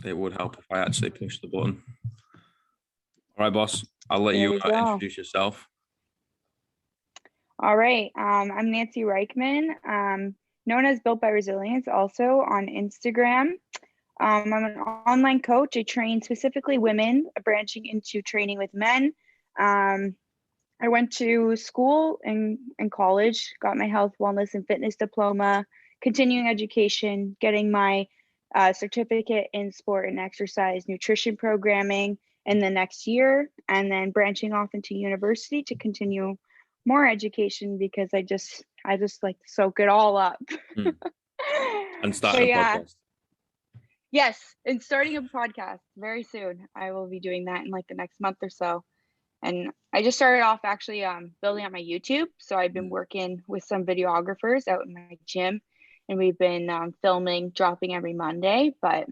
It would help if I actually push the button. All right, boss. I'll let There you we go. introduce yourself. All right. I'm Nancy Ryckman, known as Built by Resilience, also on Instagram. I'm an online coach. I train specifically women, branching into training with men. I went to school and college, got my health, wellness, and fitness diploma, continuing education, getting my certificate in sport and exercise nutrition programming in the next year, and then branching off into university to continue more education because I just like to soak it all up. And starting a podcast. Yes, and starting a podcast very soon. I will be doing that in like the next month or so. And I just started off actually building out my YouTube. So I've been working with some videographers out in my gym, and we've been filming, dropping every Monday. But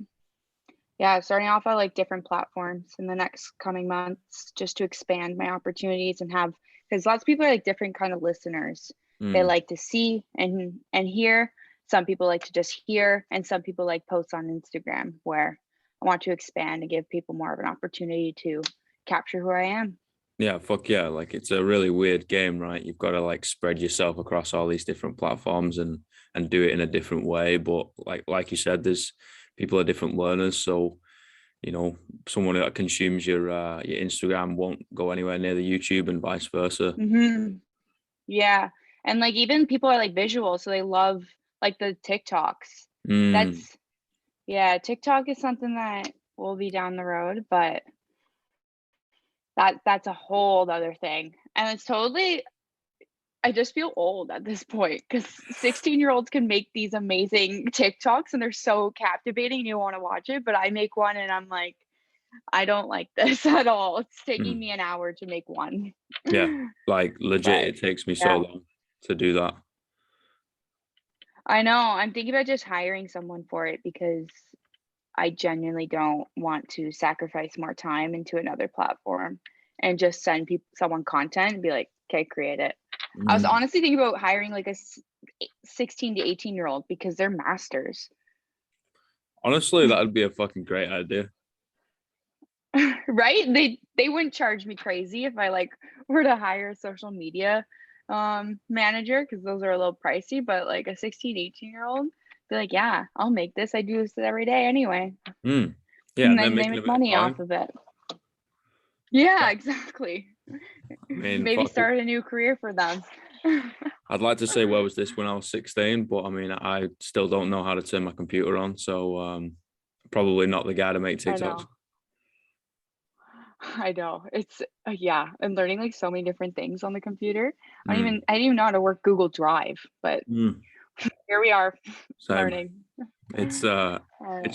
yeah, starting off at like different platforms in the next coming months just to expand my opportunities and have, because lots of people are like different kind of listeners. They like to see and hear. Some people like to just hear, and some people like posts on Instagram, where I want to expand and give people more of an opportunity to capture who I am. Yeah, fuck yeah. Like, it's a really weird game, right? You've got to like spread yourself across all these different platforms and do it in a different way. But like you said, there's people are different learners. So, you know, someone that consumes your Instagram won't go anywhere near the YouTube, and vice versa. Yeah. And like even people are like visual, so they love like the TikToks. TikTok is something that will be down the road, but that's a whole other thing. And it's totally, I just feel old at this point because 16-year-olds can make these amazing TikToks and they're so captivating and you want to watch it. But I make one and I'm like, I don't like this at all. It's taking me an hour to make one. Yeah, like legit, it takes me so long to do that. I know. I'm thinking about just hiring someone for it because I genuinely don't want to sacrifice more time into another platform and just send someone content and be like, okay, create it. I was honestly thinking about hiring like a 16 to 18-year-old because they're masters. Honestly, that would be a fucking great idea. Right? They wouldn't charge me crazy if I like were to hire a social media manager, because those are a little pricey, but like a 16, 18-year-old, be like, yeah, I'll make this. I do this every day anyway. Yeah, and then they make money off of it. Yeah, exactly. I mean, maybe start a new career for them. I'd like to say where was this when I was 16, but I mean, I still don't know how to turn my computer on, so probably not the guy to make TikToks. I know. It's and learning like so many different things on the computer. I didn't even know how to work Google Drive, but here we are. Learning. It's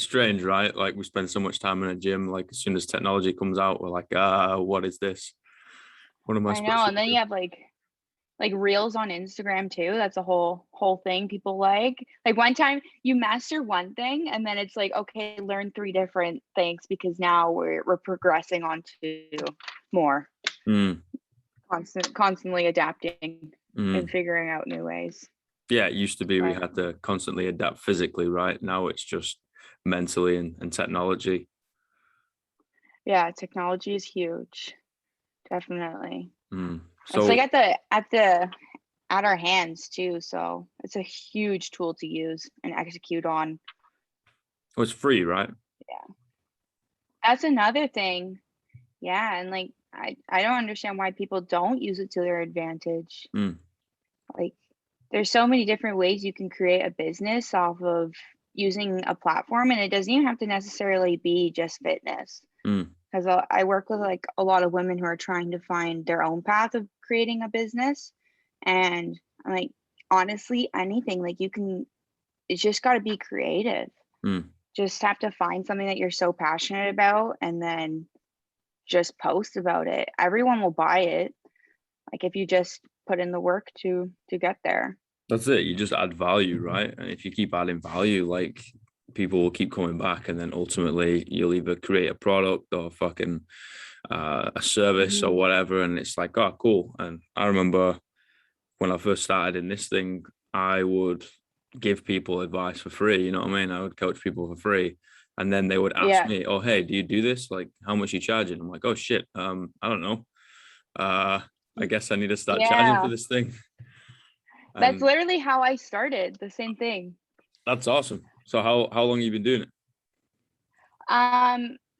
strange, right? Like, we spend so much time in a gym, like as soon as technology comes out, we're like, what is this? What am I supposed to do? And then you have like reels on Instagram too. That's a whole thing people like one time you master one thing and then it's like, okay, learn 3 different things because now we're progressing on to more. Constantly adapting and figuring out new ways. Yeah, it used to be we had to constantly adapt physically, right? Now it's just mentally and technology. Yeah, technology is huge. Definitely. So it's like at our hands too, so it's a huge tool to use and execute on. Oh, it's free, right? Yeah, that's another thing. Yeah, and like I don't understand why people don't use it to their advantage. Like, there's so many different ways you can create a business off of using a platform, and it doesn't even have to necessarily be just fitness. Because I work with like a lot of women who are trying to find their own path of creating a business, and I'm like, honestly, anything, like it's just got to be creative. Just have to find something that you're so passionate about and then just post about it. Everyone will buy it, like if you just put in the work to get there. That's it. You just add value, right? And if you keep adding value, like, people will keep coming back, and then ultimately you'll either create a product or fucking a service or whatever, and it's like, oh, cool. And I remember when I first started in this thing, I would give people advice for free, you know what I mean? I would coach people for free, And then they would ask Yeah. me, oh, hey, do you do this? Like, how much you charging? I'm like, oh shit. I don't know. I guess I need to start charging for Yeah. this thing. That's And literally how I started, the same thing. that's awesome. So how long have you been doing it?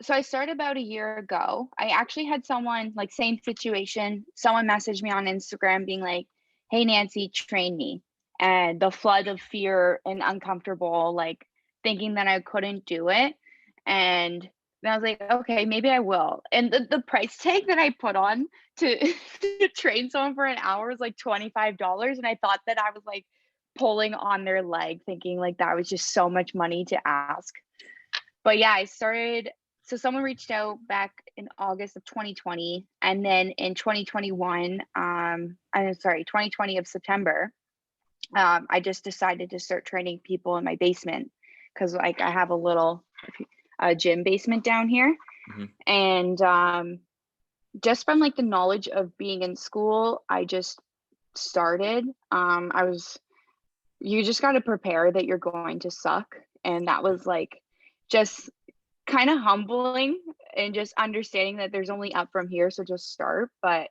So I started about a year ago. I actually had someone, like, same situation. Someone messaged me on Instagram being like, "Hey Nancy, train me." And the flood of fear and uncomfortable, like, thinking that I couldn't do it. And then I was like, okay, maybe I will. And the price tag that I put on to, to train someone for an hour was like $25. And I thought that I was like pulling on their leg, thinking like that was just so much money to ask. But yeah, I started, so someone reached out back in August of 2020, and then in 2021, I'm sorry, 2020 of September, I just decided to start training people in my basement because like I have a little gym basement down here. Mm-hmm. And just from like the knowledge of being in school, I just started. You just got to prepare that you're going to suck. And that was like just kind of humbling, and just understanding that there's only up from here. So just start. But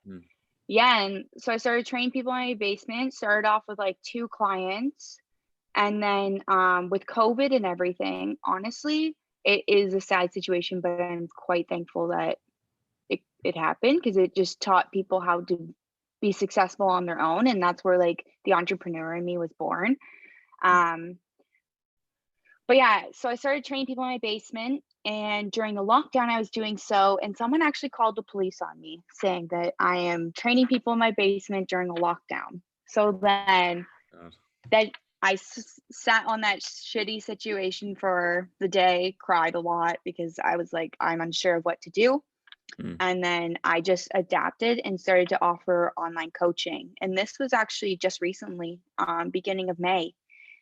yeah, and so I started training people in my basement, started off with like 2 clients. And then with COVID and everything, honestly, it is a sad situation, but I'm quite thankful that it happened, because it just taught people how to be successful on their own. And that's where like the entrepreneur in me was born. Um, but yeah, so I started training people in my basement, and during the lockdown, I was doing so, and someone actually called the police on me saying that I am training people in my basement during a lockdown. So then that sat on that shitty situation for the day, cried a lot because I was like, I'm unsure of what to do. And then I just adapted and started to offer online coaching. And this was actually just recently, beginning of May.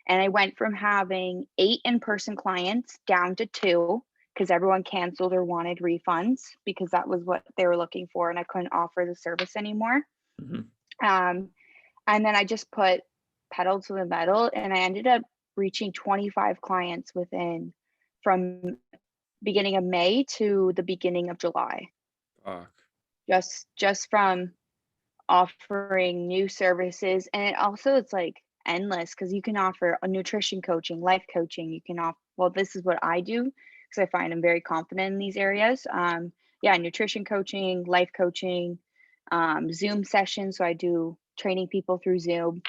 And I went from having 8 in-person clients down to 2, because everyone canceled or wanted refunds, because that was what they were looking for, and I couldn't offer the service anymore. And then I just put pedal to the metal, and I ended up reaching 25 clients from beginning of May to the beginning of July. Just from offering new services. And it also, it's like endless, because you can offer a nutrition coaching, life coaching. You can offer, well, this is what I do because I find I'm very confident in these areas. Yeah, nutrition coaching, life coaching, Zoom sessions. So I do training people through Zoom,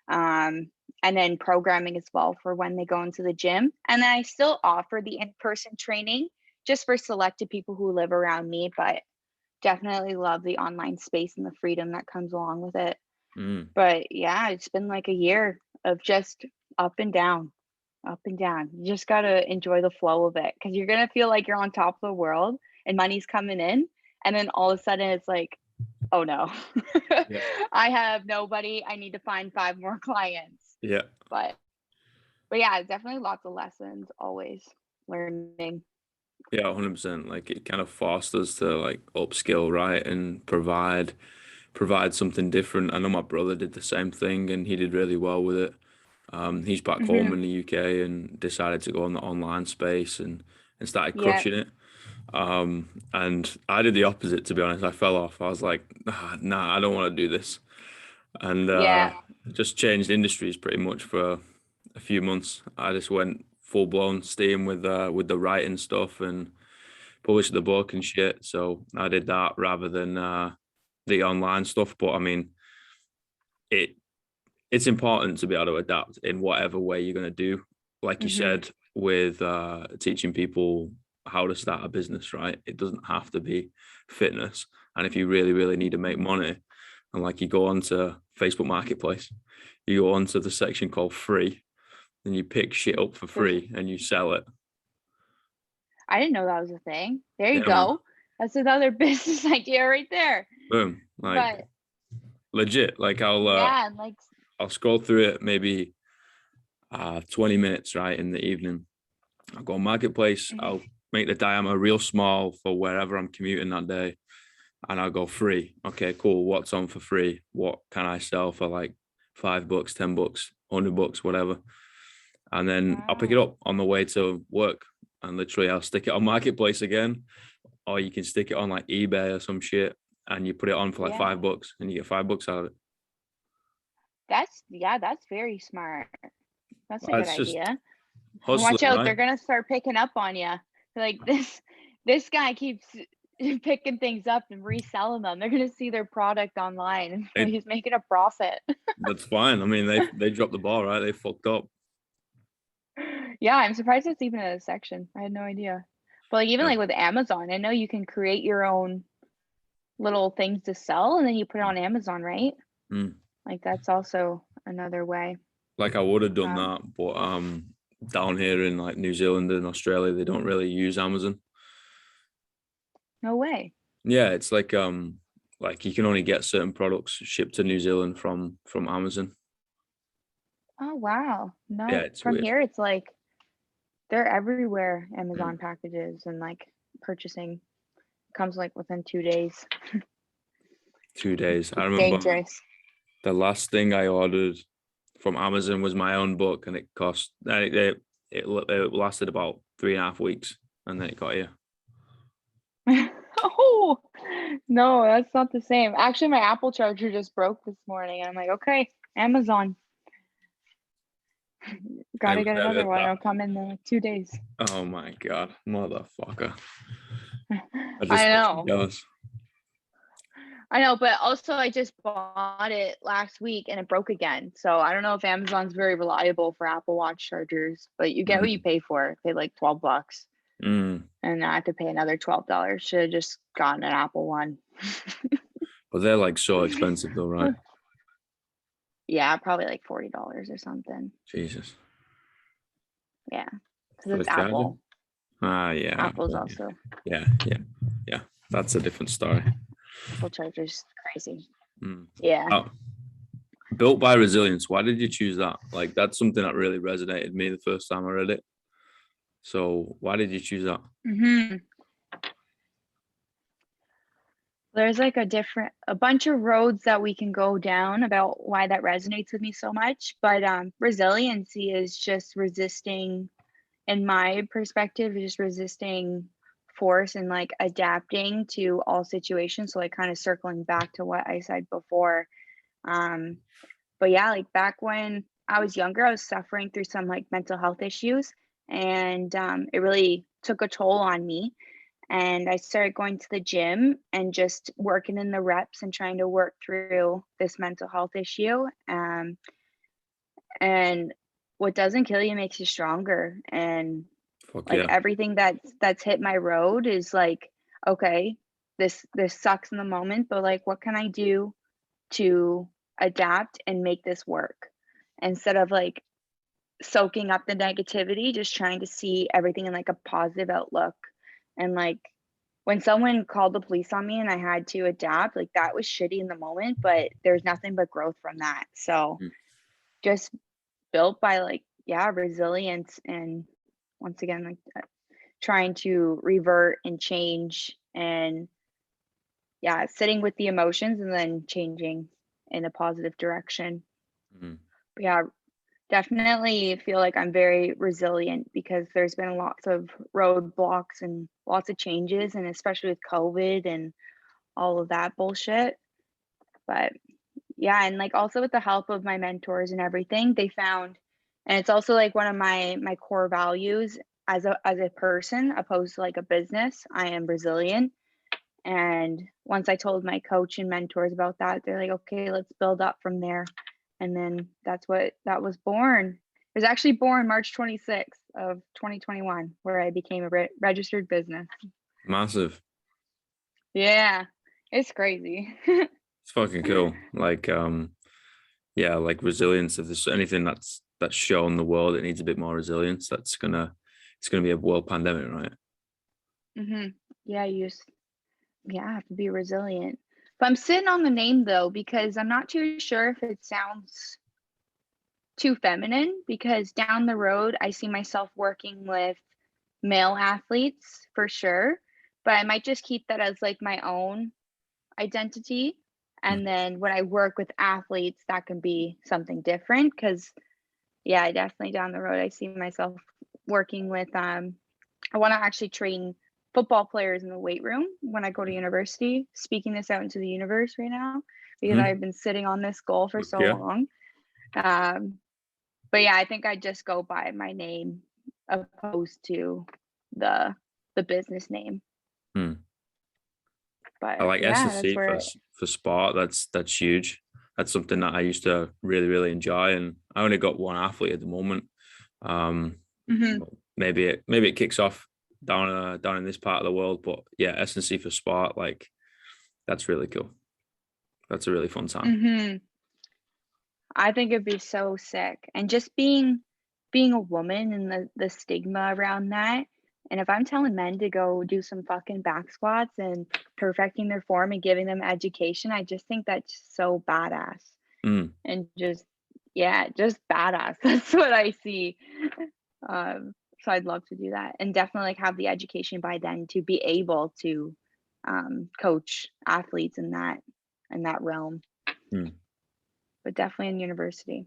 and then programming as well for when they go into the gym. And then I still offer the in-person training just for selected people who live around me, but definitely love the online space and the freedom that comes along with it. But yeah, it's been like a year of just up and down, up and down. You just got to enjoy the flow of it, because you're going to feel like you're on top of the world and money's coming in. And then all of a sudden it's like, oh no, I have nobody. I need to find 5 more clients. Yeah. But yeah, definitely lots of lessons, always learning. Yeah, 100%. Like it kind of forced us to like upskill, right, and provide something different. I know my brother did the same thing, and he did really well with it. He's back home in the UK and decided to go in the online space and started crushing it. And I did the opposite, to be honest. I fell off. I was like, nah, I don't want to do this. And just changed industries pretty much for a few months. I just went full blown steam with the writing stuff and published the book and shit. So I did that rather than the online stuff. But I mean, it's important to be able to adapt in whatever way you're going to do. Like you said, with teaching people how to start a business, right? It doesn't have to be fitness. And if you really, really need to make money, and like you go onto Facebook Marketplace, you go onto the section called free, and you pick shit up for free and you sell it. I didn't know that was a thing. There you Yeah, go. man. That's another business idea right there. Boom. Like, But legit. Like yeah, like I'll scroll through it maybe 20 minutes, right, in the evening. I'll go on Marketplace. I'll make the diameter real small for wherever I'm commuting that day. And I'll go free. Okay, cool. What's on for free? What can I sell for like $5, $10, $100, whatever? And then I'll pick it up on the way to work. and literally I'll stick it on Marketplace again, or you can stick it on like eBay or some shit, and you put it on for like Yeah. $5 and you get $5 out of it. That's very smart. That's a good It's just idea. Watch hustling, out, right? they're gonna start picking up on you. Like this guy keeps picking things up and reselling them. They're gonna see their product online and he's making a profit. That's fine. I mean, they dropped the ball, right? They fucked up. Yeah, I'm surprised it's even in a section. I had no idea. But like even Yeah. like with Amazon, I know you can create your own little things to sell and then you put it on Amazon, right? Mm. Like that's also another way. Like I would have done Um, that, but down here in like New Zealand and Australia, they don't really use Amazon. no way. Yeah, it's like you can only get certain products shipped to New Zealand from Amazon. Oh wow. Yeah, No, it's from weird. here it's like they're everywhere. Mm. Amazon packages and like purchasing comes like within 2 days. 2 days. I It's remember dangerous. the last thing I ordered from Amazon was my own book, and it cost it lasted about 3.5 weeks, and then it got here. Oh no, that's not the same. Actually, my Apple charger just broke this morning. I'm like, okay, Amazon. Gotta get another one. It'll come in 2 days. Oh my god, motherfucker! I I just makes me know. jealous. I know, but also I just bought it last week and it broke again. So I don't know if Amazon's very reliable for Apple Watch chargers, but you get what you Mm. pay for. I paid like $12 Mm. and I have to pay another $12. Should have just gotten an Apple one. But they're like so expensive though, right? Yeah, probably like $40 or something. Jesus. Yeah, because For the it's charger? Apple. Yeah. Apple's also Yeah. That's a different story. Apple chargers crazy. Mm. Yeah. Oh, built by resilience. Why did you choose that? Like that's something that really resonated with me the first time I read it. So why did you choose that? Mm-hmm. There's like a bunch of roads that we can go down about why that resonates with me so much. But resiliency is just resisting, in my perspective, just resisting force and like adapting to all situations. So like kind of circling back to what I said before. But yeah, like back when I was younger, I was suffering through some like mental health issues, and it really took a toll on me. And I started going to the gym and just working in the reps and trying to work through this mental health issue. And what doesn't kill you makes you stronger. And Fuck like yeah. everything that's hit my road is like, okay, this sucks in the moment, but like what can I do to adapt and make this work? Instead of like soaking up the negativity, just trying to see everything in like a positive outlook. And like when someone called the police on me and I had to adapt, like that was shitty in the moment, but there's nothing but growth from that. So Mm. just built by like, yeah, resilience and once again, like trying to revert and change and yeah, sitting with the emotions and then changing in a positive direction. Mm. But yeah, definitely feel like I'm very resilient because there's been lots of roadblocks and lots of changes, and especially with COVID and all of that bullshit. But yeah, and like also with the help of my mentors and everything, they found, and it's also like one of my core values as a person opposed to like a business. I am resilient. And once I told my coach and mentors about that, they're like, okay, let's build up from there. And then that was born. It was actually born March 26th of 2021, where I became a registered business. Massive. Yeah, it's crazy. It's fucking cool. Like yeah, like resilience. If there's anything that's shown the world, it needs a bit more resilience. It's gonna be a world pandemic, right? hmm Yeah, have to be resilient. But I'm sitting on the name though, because I'm not too sure if it sounds too feminine, because down the road, I see myself working with male athletes for sure, but I might just keep that as like my own identity. And then when I work with athletes, that can be something different. Because, yeah, I definitely down the road, I see myself working with I want to actually train football players in the weight room when I go to university, speaking this out into the universe right now, because I've been sitting on this goal for so long. But yeah, I think I just go by my name opposed to the business name. But I like yeah, that's S&C where for sport. That's huge. That's something that I used to really, really enjoy. And I only got one athlete at the moment. Maybe it kicks off down in this part of the world. But yeah, S&C for sport, like that's really cool. That's a really fun time. I think it'd be so sick. And just being a woman and the stigma around that. And if I'm telling men to go do some fucking back squats and perfecting their form and giving them education, I just think that's so badass. And just badass. That's what I see. So I'd love to do that, and definitely like have the education by then to be able to coach athletes in that realm. But definitely in university.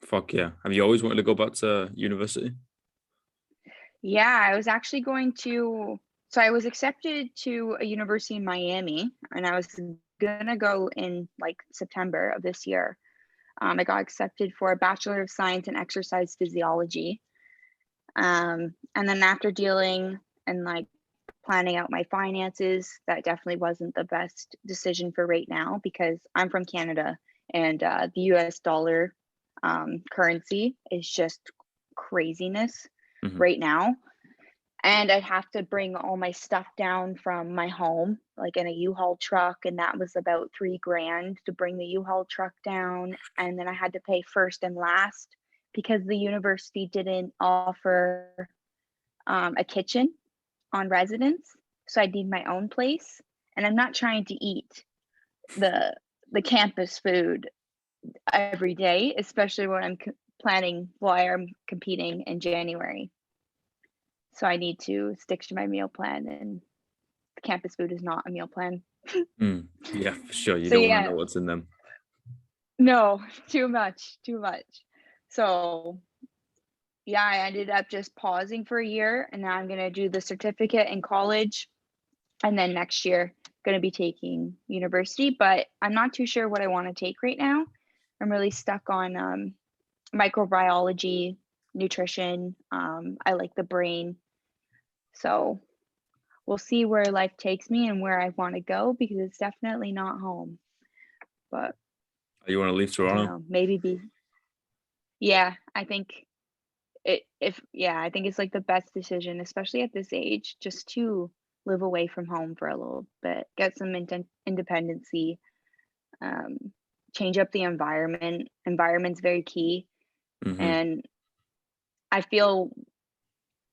Fuck yeah. Have you always wanted to go back to university? Yeah, I was actually so I was accepted to a university in Miami, and I was gonna go in like September of this year. I got accepted for a Bachelor of Science in Exercise Physiology. And then after dealing and like planning out my finances, that definitely wasn't the best decision for right now, because I'm from Canada, and the US dollar currency is just craziness right now. And I'd have to bring all my stuff down from my home, like in a U-Haul truck. And that was about $3,000 to bring the U-Haul truck down. And then I had to pay first and last because the university didn't offer a kitchen on residence. So I need my own place. And I'm not trying to eat the campus food every day, especially when I'm I'm competing in January. So I need to stick to my meal plan, and campus food is not a meal plan. Yeah, for sure. You So don't want to yeah, know what's in them. no, too much. So yeah, I ended up just pausing for a year, and now I'm gonna do the certificate in college, and then next year gonna be taking university. But I'm not too sure what I want to take right now. I'm really stuck on microbiology, nutrition. I like the brain. So we'll see where life takes me and where I want to go, because it's definitely not home. But You want to leave I don't Toronto? know, yeah, I think I think it's like the best decision, especially at this age, just to live away from home for a little bit, get some independency, change up the environment. Environment's very key. And I feel,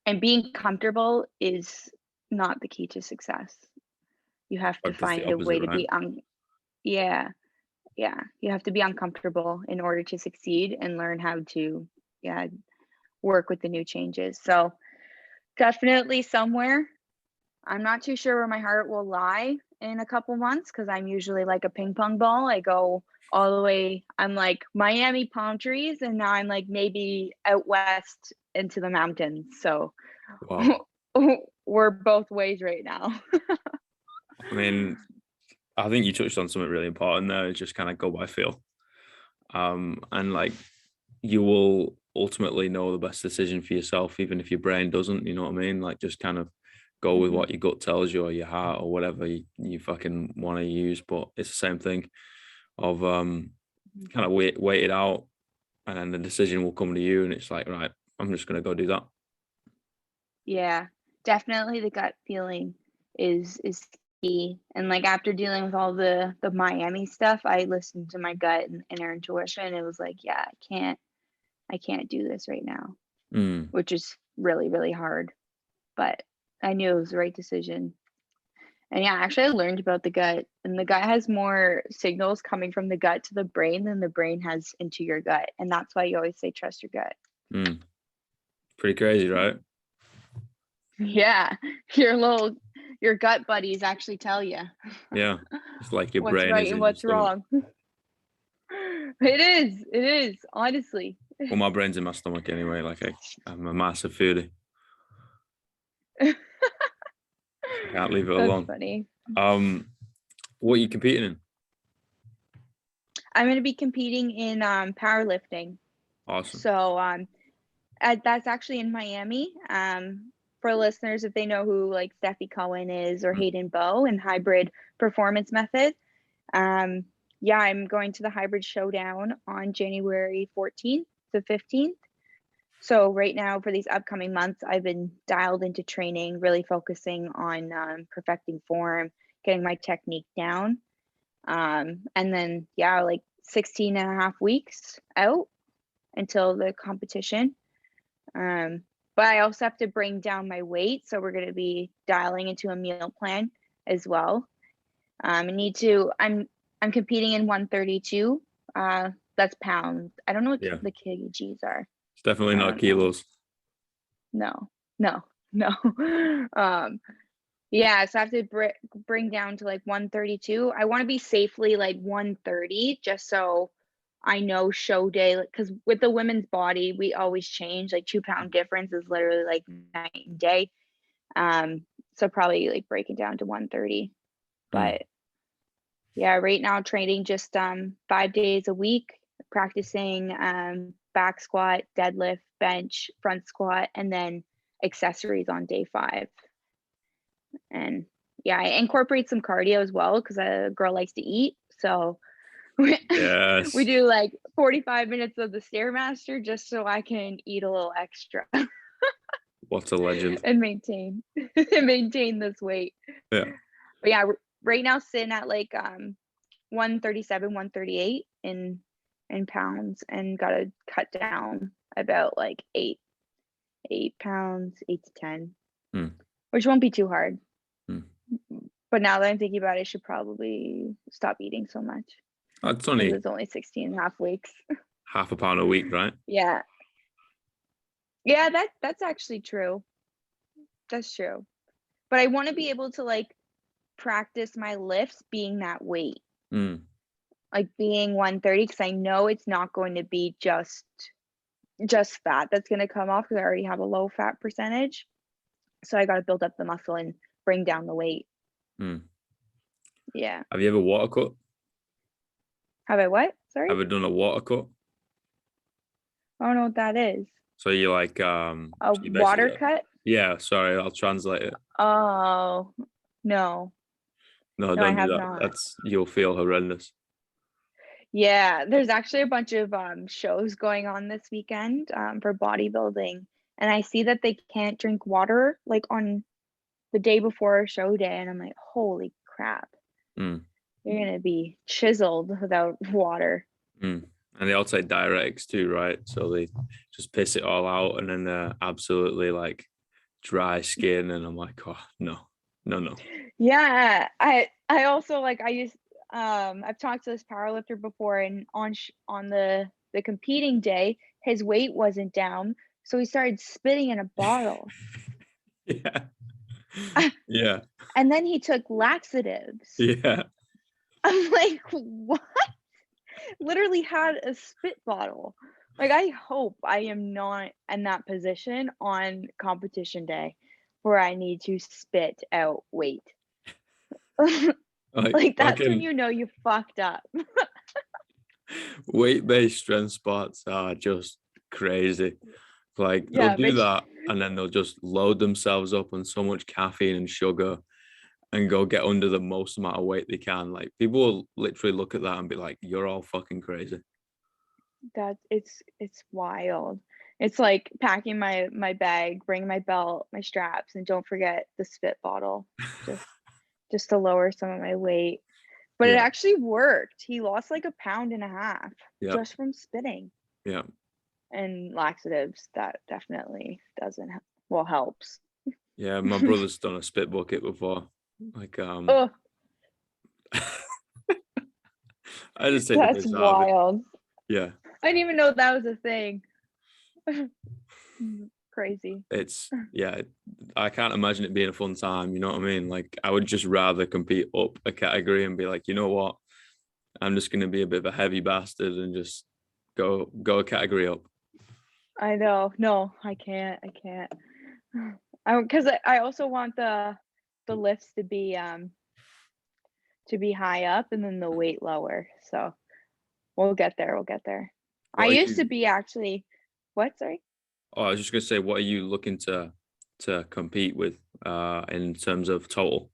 and being comfortable is not the key to success. You have to Like just the find a opposite, way to right? be yeah, you have to be uncomfortable in order to succeed, and learn how to work with the new changes. So definitely somewhere. I'm not too sure where my heart will lie in a couple months, because I'm usually like a ping pong ball. I go all the way. I'm like Miami palm trees, and now I'm like maybe out west into the mountains. So Wow. we're both ways right now. I mean, I think you touched on something really important there. Just kind of go by feel. And like you will ultimately know the best decision for yourself, even if your brain doesn't, you know what I mean? Like just kind of go with what your gut tells you, or your heart, or whatever you fucking want to use. But it's the same thing of kind of wait it out, and then the decision will come to you, and it's like, right, I'm just gonna go do that. Yeah, definitely the gut feeling is key. And like after dealing with all the Miami stuff, I listened to my gut and our intuition, and it was like, yeah, I can't do this right now, which is really, really hard. But I knew it was the right decision. And yeah, actually I learned about the gut, and the gut has more signals coming from the gut to the brain than the brain has into your gut. And that's why you always say trust your gut. Pretty crazy, right? Yeah, your gut buddies actually tell you. Yeah, it's like your What's brain right is and in your what's stomach. wrong. It is, honestly. Well, my brain's in my stomach anyway. Like I'm a massive foodie. I can't leave it That's alone. funny. What are you competing in? I'm going to be competing in powerlifting. Awesome. So that's actually in Miami. For listeners, if they know who like Steffi Cohen is or Hayden Bowe and Hybrid Performance Method, yeah, I'm going to the Hybrid Showdown on January 14th to 15th. So right now for these upcoming months, I've been dialed into training, really focusing on perfecting form, getting my technique down. And then, yeah, like 16 and a half weeks out until the competition. But I also have to bring down my weight. So we're going to be dialing into a meal plan as well. I need to, I'm competing in 132. That's pounds. I don't know what the kgs are. It's definitely not kilos. No. Yeah, so I have to bring down to like 132. I want to be safely like 130 just so I know show day, because with the women's body, we always change. Like 2 pound difference is literally like night and day. So probably like break it down to 130. But yeah, right now training just 5 days a week, practicing back squat, deadlift, bench, front squat, and then accessories on day 5. And yeah, I incorporate some cardio as well because a girl likes to eat. So we do like 45 minutes of the Stairmaster just so I can eat a little extra. What a legend. And maintain this weight. Yeah. But yeah, right now sitting at like 137, 138 in pounds, and gotta cut down about like 8 pounds, 8 to 10, which won't be too hard. But now that I'm thinking about it, I should probably stop eating so much. It's only 16 and a half weeks. Half a pound a week, right? Yeah, that's actually true. That's true. But I want to be able to like practice my lifts being that weight. Like being 130, because I know it's not going to be just fat that's going to come off, because I already have a low fat percentage. So I got to build up the muscle and bring down the weight. Yeah. Have you ever water cut? Have I what? Sorry? Ever done a water cut? I don't know what that is. So you like a water cut? Yeah, sorry, I'll translate it. Oh, no. No, don't do that. Not. You'll feel horrendous. Yeah, there's actually a bunch of shows going on this weekend for bodybuilding, and I see that they can't drink water like on the day before show day, and I'm like, holy crap. You're gonna be chiseled without water. And they all take diuretics too, right? So they just piss it all out, and then they're absolutely like dry skin, and I'm like, oh no. Yeah, I also like I've talked to this powerlifter before, and on the competing day, his weight wasn't down, so he started spitting in a bottle. Yeah. And then he took laxatives. Yeah. I'm like, what? Literally had a spit bottle. Like, I hope I am not in that position on competition day where I need to spit out weight. Like that's when you know you fucked up. Weight-based strength sports are just crazy. Like they'll do that, and then they'll just load themselves up on so much caffeine and sugar and go get under the most amount of weight they can. Like people will literally look at that and be like, you're all fucking crazy. It's wild. It's like packing my bag, bring my belt, my straps, and don't forget the spit bottle. Just to lower some of my weight. But it actually worked. He lost like 1.5 pounds just from spitting. Yeah. And laxatives, that definitely helps. Yeah, my brother's done a spit bucket before. Like I just say that's wild. Yeah. I didn't even know that was a thing. Crazy. I can't imagine it being a fun time, you know what I mean? Like I would just rather compete up a category and be like, you know what, I'm just gonna be a bit of a heavy bastard and just go a category up. I know. No, I can't. Because I also want the lifts to be high up and then the weight lower. So we'll get there. We'll get there. I What are used to you? be actually, what? Sorry. Oh, I was just gonna say, what are you looking to compete with in terms of total?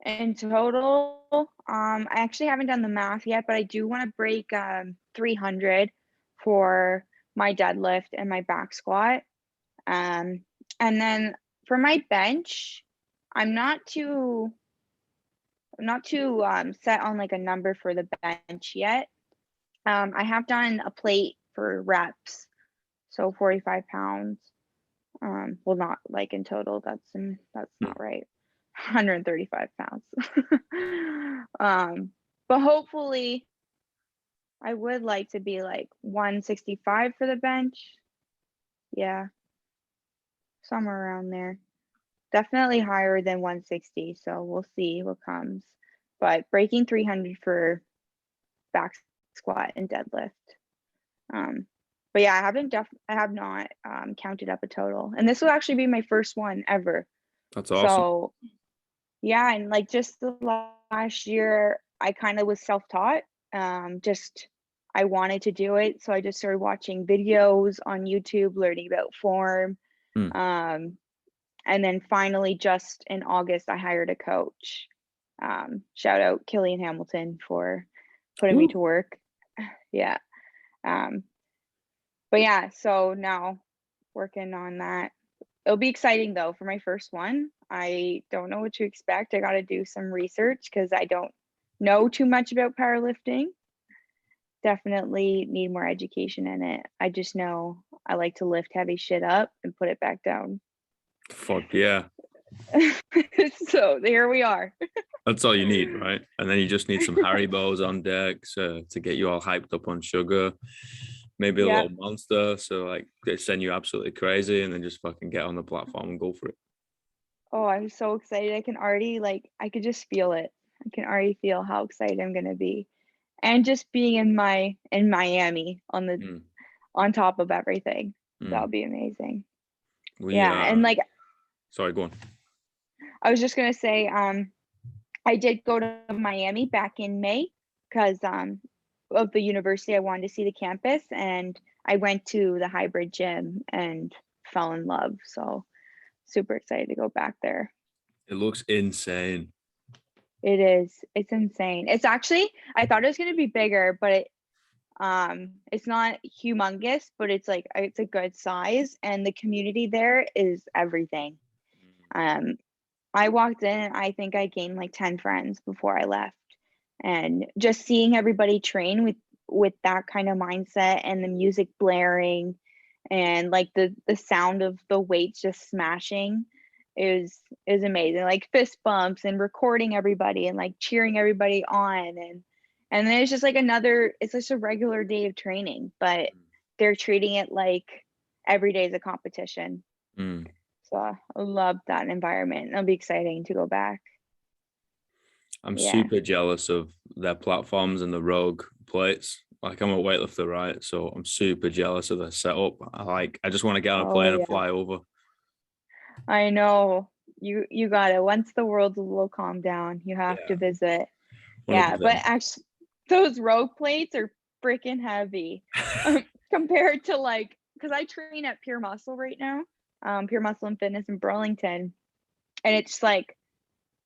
In total, I actually haven't done the math yet, but I do want to break 300 for my deadlift and my back squat. And then for my bench, I'm not too set on like a number for the bench yet. I have done a plate for reps, so 45 pounds. Well, not like in total. That's not right. 135 pounds. But hopefully, I would like to be like 165 for the bench. Yeah, somewhere around there. Definitely higher than 160. So we'll see what comes. But breaking 300 for back squat and deadlift. But yeah, I have not counted up a total, and this will actually be my first one ever. That's awesome. So yeah, and like just the last year, I kind of was self-taught. Just I wanted to do it, so I just started watching videos on YouTube, learning about form. Mm. And then finally, just in August, I hired a coach. Shout out Killian Hamilton for putting me Woo. to work. Yeah. But yeah, so now working on that. It'll be exciting though for my first one. I don't know what to expect. I got to do some research because I don't know too much about powerlifting. Definitely need more education in it. I just know I like to lift heavy shit up and put it back down. Fuck yeah. So here we are. That's all you need, right? And then you just need some Haribos on deck to get you all hyped up on sugar, maybe a Yep. little monster. So like they send you absolutely crazy and then just fucking get on the platform and go for it. Oh, I'm so excited. I can already I could just feel it. I can already feel how excited I'm gonna be. And just being in Miami Mm, on top of everything. That'll mm. be amazing. We Yeah, and like sorry, go on. I was just gonna say, I did go to Miami back in May because of the university. I wanted to see the campus, and I went to the hybrid gym and fell in love. So super excited to go back there. It looks insane. It is. It's insane. It's actually I thought it was gonna be bigger, but it's not humongous, but it's a good size, and the community there is everything. Um, I walked in and I think I gained like 10 friends before I left. And just seeing everybody train with that kind of mindset and the music blaring and like the sound of the weights just smashing is amazing. Like fist bumps and recording everybody and like cheering everybody on and then it's just like it's just a regular day of training, but they're treating it like every day is a competition. Mm. So I love that environment. It'll be exciting to go back. I'm Yeah. super jealous of their platforms and the Rogue plates. Like I'm a weightlifter, right? So I'm super jealous of their setup. I just want to get on a Oh plane and yeah. fly over. I know. You got it. Once the world's a little calmed down, you have to Yeah, visit. Yeah, but 100%. actually those rogue plates are freaking heavy. Compared to because I train at Pure Muscle right now, Pure Muscle and Fitness in Burlington, and it's like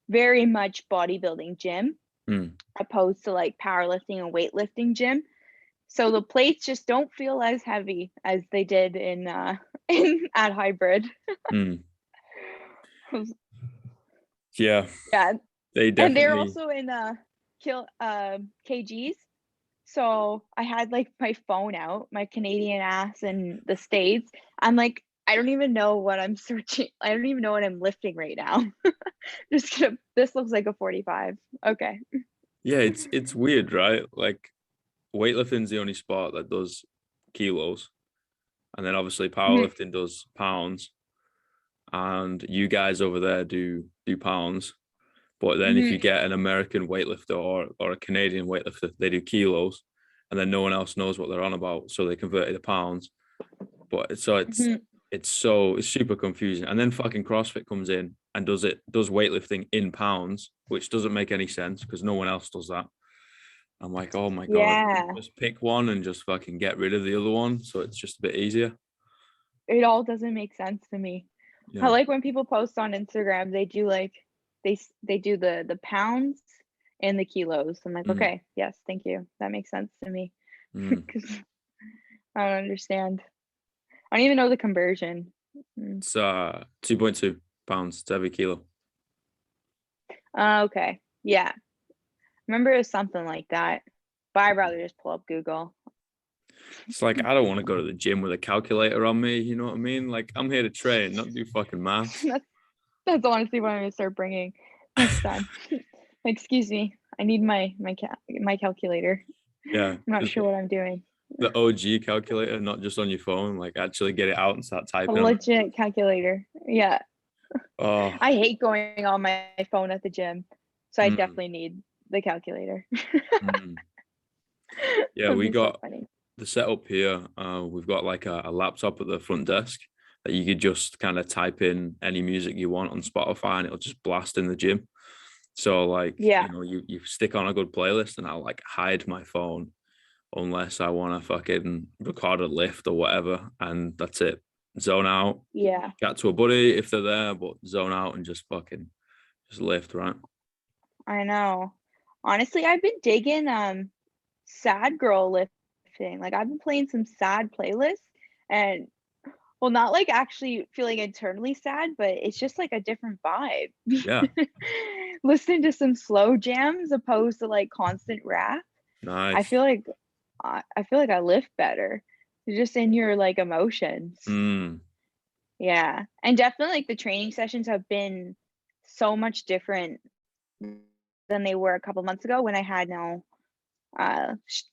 very much bodybuilding gym Mm. opposed to like powerlifting and weightlifting gym. So the plates just don't feel as heavy as they did in at hybrid. Mm. Yeah, Yeah, they and they're definitely. also in kill kgs. So I had like my phone out, my Canadian ass in the States. I'm like, I don't even know what I'm searching. I don't even know what I'm lifting right now. This looks like a 45. Okay. Yeah, it's weird, right? Like weightlifting's the only sport that does kilos, and then obviously Mhm. powerlifting does pounds, and you guys over there do pounds. But then if you Mhm. get an American weightlifter or a Canadian weightlifter, they do kilos, and then no one else knows what they're on about, so they convert it to pounds. But so it's Mhm. it's super confusing. And then fucking CrossFit comes in and does weightlifting in pounds, which doesn't make any sense because no one else does that. I'm like, oh my God, Yeah. just pick one and just fucking get rid of the other one. So it's just a bit easier. It all doesn't make sense to me. I Yeah. like when people post on Instagram, they do like they do the pounds and the kilos. I'm like, okay, yes, thank you. That makes sense to me. Because I don't understand. I don't even know the conversion. It's 2.2 pounds to every kilo. Okay. Yeah. Remember it was something like that. But I'd rather just pull up Google. It's like, I don't want to go to the gym with a calculator on me. You know what I mean? Like, I'm here to train, not do fucking maths. That's honestly what I'm gonna start bringing next time. Excuse me, I need my calculator. Yeah. I'm not sure what I'm doing. The OG calculator, not just on your phone. Like, actually get it out and start A typing on it. legit calculator. Yeah. Oh, I hate going on my phone at the gym, so I definitely need the calculator. Yeah, That'd we be so got funny. the setup here. We've got like a laptop at the front desk that you could just kind of type in any music you want on Spotify and it'll just blast in the gym. So like, Yeah. you stick on a good playlist and I'll like hide my phone unless I want to fucking record a lift or whatever. And that's it. Zone out, Yeah. chat to a buddy if they're there, but zone out and just fucking just lift, right? I know. Honestly, I've been digging sad girl lifting. Like I've been playing some sad playlists and well, not like actually feeling internally sad, but it's just like a different vibe. Yeah. Listening to some slow jams opposed to like constant rap. I Nice. feel like I feel like I lift better. You're just in your like emotions. Yeah. And definitely like the training sessions have been so much different than they were a couple months ago when I had no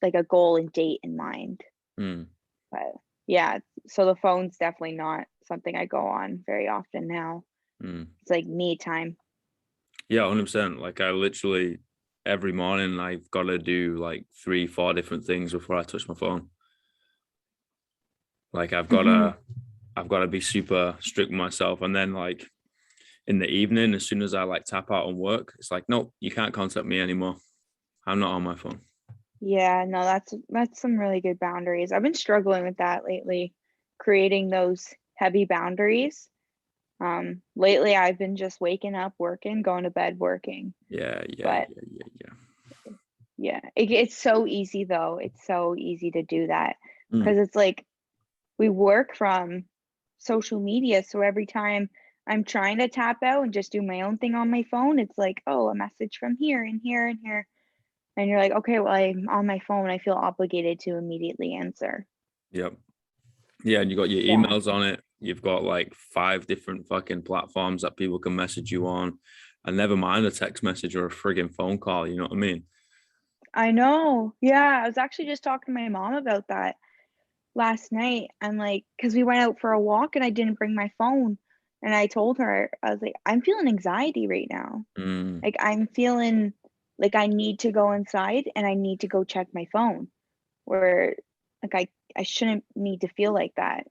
like a goal and date in mind. But yeah, so the phone's definitely not something I go on very often now. It's like me time. Yeah, 100%. Like I literally every morning I've got to do like 3-4 different things before I touch my phone. Like I've got to be super strict with myself. And then like in the evening, as soon as I like tap out on work, it's like, nope, you can't contact me anymore. I'm not on my phone. Yeah, no, that's some really good boundaries. I've been struggling with that lately, creating those heavy boundaries. Lately I've been just waking up, working, going to bed, working. Yeah. But yeah, it's so easy though. It's so easy to do that because it's like we work from social media. So every time I'm trying to tap out and just do my own thing on my phone, it's like, oh, a message from here and here and here. And you're like, okay, well, I'm on my phone. I feel obligated to immediately answer. Yep. Yeah, and you got your Yeah. emails on it. You've got like 5 different fucking platforms that people can message you on. And never mind a text message or a frigging phone call, you know what I mean? I know. Yeah. I was actually just talking to my mom about that last night. I'm like, because we went out for a walk and I didn't bring my phone. And I told her, I was like, I'm feeling anxiety right now. Like, I'm feeling like I need to go inside and I need to go check my phone. Where, like, I shouldn't need to feel like that.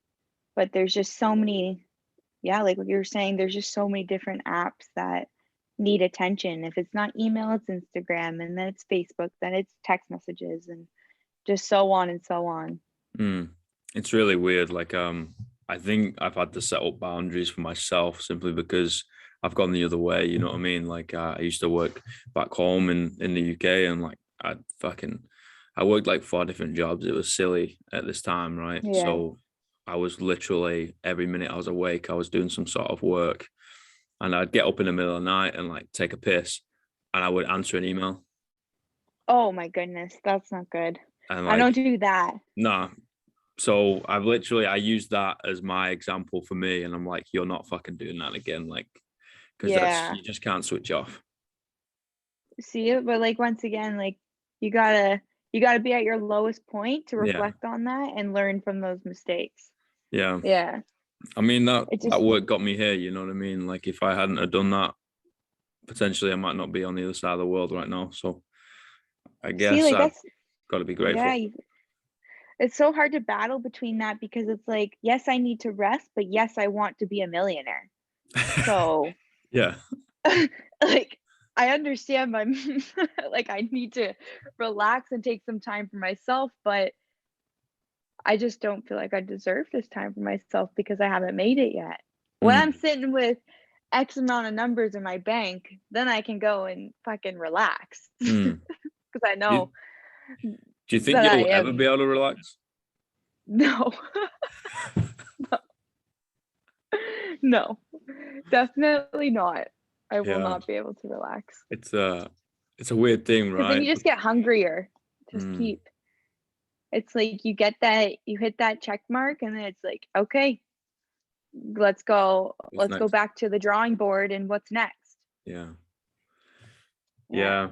But there's just so many, yeah, like what you were saying, there's just so many different apps that need attention. If it's not email, it's Instagram, and then it's Facebook, then it's text messages, and just so on and so on. It's really weird. Like, I think I've had to set up boundaries for myself simply because I've gone the other way. You know what I mean? Like, I used to work back home in the UK, and like, I worked like 4 different jobs. It was silly at this time, right? Yeah. So I was literally every minute I was awake, I was doing some sort of work, and I'd get up in the middle of the night and like take a piss, and I would answer an email, Oh my goodness, that's not good. and I like, don't do that. nah. So I used that as my example for me, and I'm like, you're not fucking doing that again, like, because that's Yeah. you just can't switch off. See it, but like once again, like you gotta be at your lowest point to Yeah, reflect on that and learn from those mistakes. yeah. Yeah. I mean It that just work got me here. You know what I mean? Like if I hadn't have done that, potentially I might not be on the other side of the world right now. So I see guess like I've that's got to be yeah, grateful. it's so hard to battle between that because it's like, yes, I need to rest, but yes, I want to be a millionaire. So Yeah. like I understand my like I need to relax and take some time for myself, but I just don't feel like I deserve this time for myself because I haven't made it yet. When I'm Mm, sitting with X amount of numbers in my bank, then I can go and fucking relax mm. because I Do you, know do you think that I you'll ever be am. able to relax? No, no, definitely not. I will Yeah. not be able to relax It's a weird thing, because then right? you just get hungrier. Just Mm, keep. It's like you get that, you hit that check mark, and then it's like, okay, let's go. what's Let's go next? back to the drawing board and what's next. Yeah. Yeah. Yeah.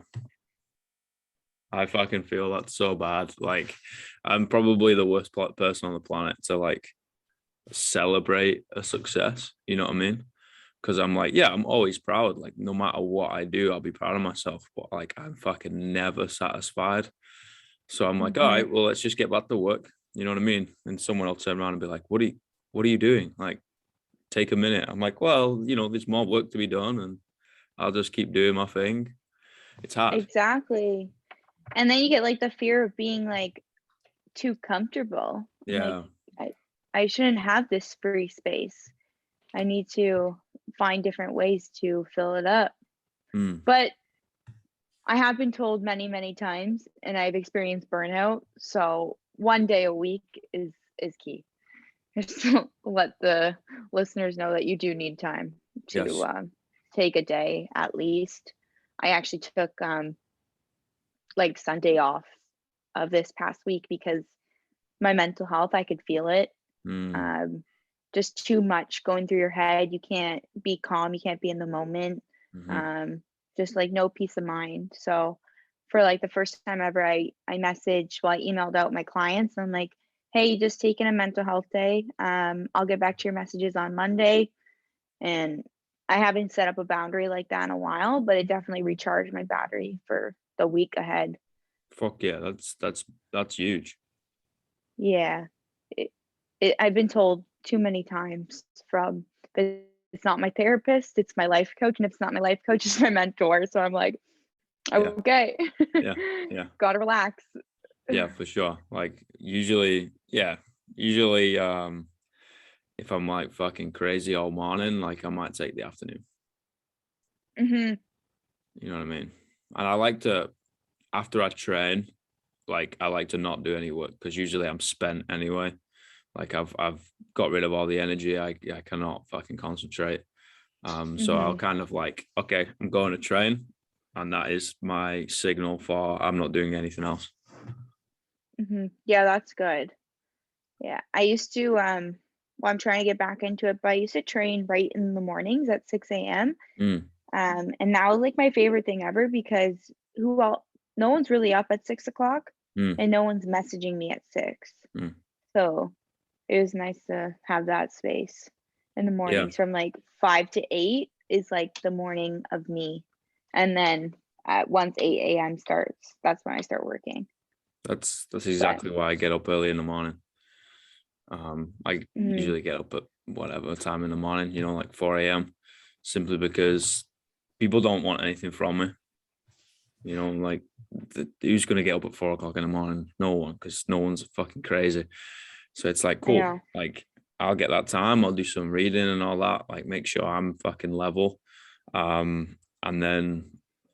I fucking feel that's so bad. Like, I'm probably the worst person on the planet to like celebrate a success. You know what I mean? Because I'm like, yeah, I'm always proud. Like, no matter what I do, I'll be proud of myself. But like, I'm fucking never satisfied. So I'm like, all Hmm. right, well, let's just get back to work. You know what I mean? And someone will turn around and be like, what are you doing? Like, take a minute. I'm like, well, there's more work to be done, and I'll just keep doing my thing. It's hard. Exactly. And then you get like the fear of being like too comfortable. I'm like, Yeah. I, I shouldn't have this free space. I need to find different ways to fill it up. Mm. But I have been told many, many times, and I've experienced burnout. So one day a week is key. Just to let the listeners know that you do need time to Yes. take a day at least. I actually took like Sunday off of this past week because my mental health, I could feel it. Mm. Um, just too much going through your head. You can't be calm. You can't be in the moment. Mm-hmm. Um, just like no peace of mind. So for like the first time ever, I messaged, well, I emailed out my clients. I'm like, hey, just taking a mental health day. I'll get back to your messages on Monday. And I haven't set up a boundary like that in a while, but it definitely recharged my battery for the week ahead. Fuck yeah, that's huge. Yeah. It, I've been told too many times from, but it's not my therapist, it's my life coach. And if it's not my life coach, it's my mentor. So I'm like, Yeah, okay, yeah, yeah, gotta relax. yeah, for sure. Like usually, if I'm like fucking crazy all morning, like I might take the afternoon. Hmm. You know what I mean? And I like to after I train, like I like to not do any work because usually I'm spent anyway. Like I've got rid of all the energy. I cannot fucking concentrate. So I'll Hmm. kind of like, okay, I'm going to train, and that is my signal for I'm not doing anything else. Hmm. Yeah, that's good. Yeah. I used to, well, I'm trying to get back into it, but I used to train right in the mornings at 6 a.m. Mm, And that was like my favorite thing ever because who all, no one's really up at 6 o'clock mm, and no one's messaging me at 6. mm. So it was nice to have that space in the Yeah, mornings from like 5 to 8 is like the morning of me. And then once 8 a.m. starts, that's when I start working. that's But exactly why I get up early in the morning. I mm, usually get up at whatever time in the morning, like 4 a.m. simply because people don't want anything from me. Like who's gonna get up at 4 o'clock in the morning? No one, because no one's fucking crazy. So it's like I cool. know. Like I'll get that time. I'll do some reading and all that. Like make sure I'm fucking level. And then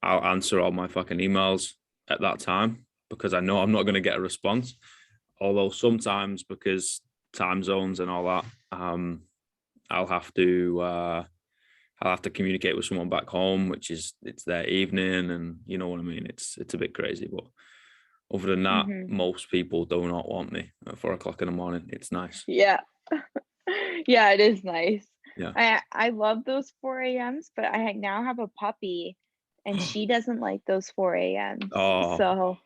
I'll answer all my fucking emails at that time because I know I'm not gonna get a response. Although sometimes because time zones and all that, I'll have to uh, I'll have to communicate with someone back home, which is it's their evening, and you know what I mean. It's a bit crazy, but other than that, Hmm. most people do not want me at 4 o'clock in the morning. It's nice. Yeah. Yeah, it is nice. Yeah. I love those 4 a.m.s, but I now have a puppy and she doesn't like those 4 a.m.s. Oh, So